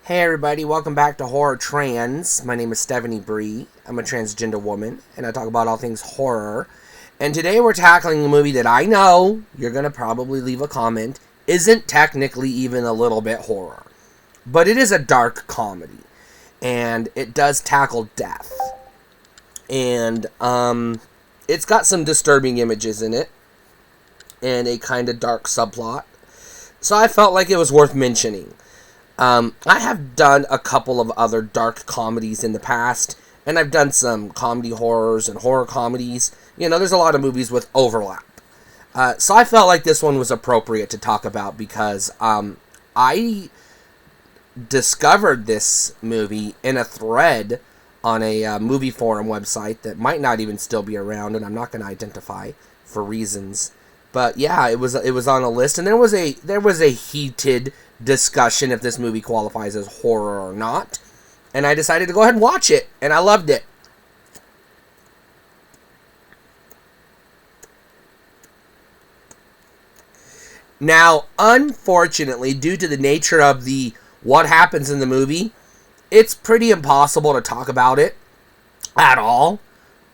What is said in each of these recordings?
Hey everybody, welcome back to Horror Trans. My name is Stephanie Bree. I'm a transgender woman, and I talk about all things horror. And today we're tackling a movie that I know, you're going to probably leave a comment, isn't technically even a little bit horror. But it is a dark comedy. And it does tackle death. And it's got some disturbing images in it. And a kind of dark subplot. So I felt like it was worth mentioning. I have done a couple of other dark comedies in the past, and I've done some comedy horrors and horror comedies. You know, there's a lot of movies with overlap. So I felt like this one was appropriate to talk about because I discovered this movie in a thread on a movie forum website that might not even still be around, and I'm not going to identify for reasons. But yeah, it was on a list, and there was a heated discussion if this movie qualifies as horror or not. And I decided to go ahead and watch it, and I loved it. Now, unfortunately, due to the nature of what happens in the movie, it's pretty impossible to talk about it at all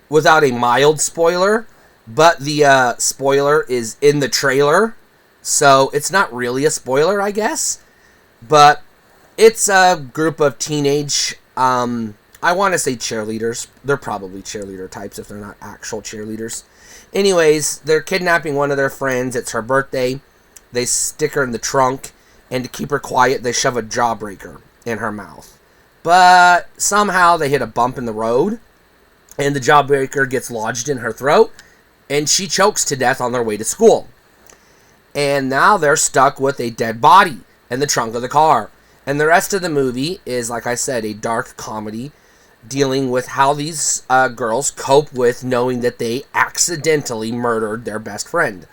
without a mild spoiler. But the spoiler is in the trailer, so it's not really a spoiler, I guess. But it's a group of teenage, I want to say cheerleaders. They're probably cheerleader types if they're not actual cheerleaders. Anyways, they're kidnapping one of their friends. It's her birthday. They stick her in the trunk, and to keep her quiet, they shove a Jawbreaker in her mouth. But somehow they hit a bump in the road, and the Jawbreaker gets lodged in her throat, and she chokes to death on their way to school. And now they're stuck with a dead body in the trunk of the car. And the rest of the movie is, like I said, a dark comedy dealing with how these girls cope with knowing that they accidentally murdered their best friend.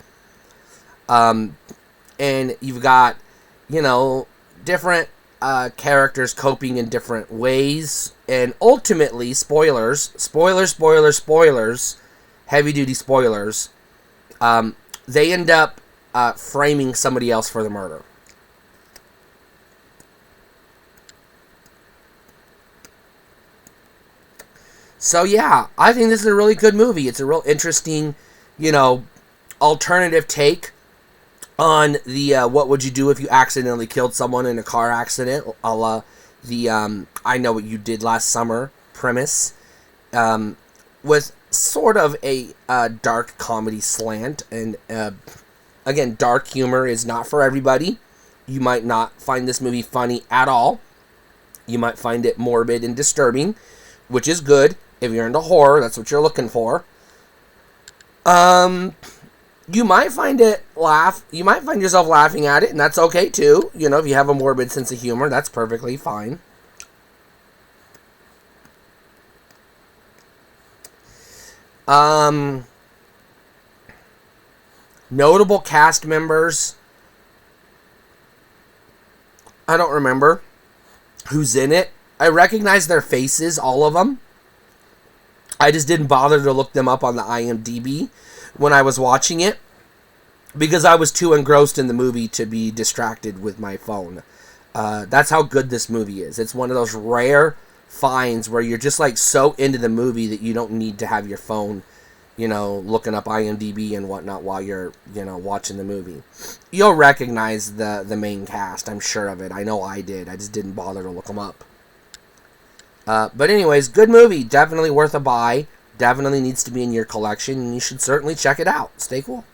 And you've got, different characters coping in different ways. And ultimately, spoilers, heavy-duty spoilers, they end up framing somebody else for the murder. So yeah, I think this is a really good movie. It's a real interesting, alternative take on the what would you do if you accidentally killed someone in a car accident, a la the I Know What You Did Last Summer premise, with sort of a dark comedy slant. And again, dark humor is not for everybody. You might not find this movie funny at all. You might find it morbid and disturbing, which is good. If you're into horror, that's what you're looking for. You might find yourself laughing at it, and that's okay too. If you have a morbid sense of humor, that's perfectly fine. Notable cast members. I don't remember who's in it. I recognize their faces, all of them. I just didn't bother to look them up on the IMDb when I was watching it because I was too engrossed in the movie to be distracted with my phone. That's how good this movie is. It's one of those rare finds where you're just so into the movie that you don't need to have your phone, looking up IMDb and whatnot while you're, watching the movie. You'll recognize the main cast, I'm sure of it. I know I did. I just didn't bother to look them up. But anyways, good movie. Definitely worth a buy. Definitely needs to be in your collection, and you should certainly check it out. Stay cool.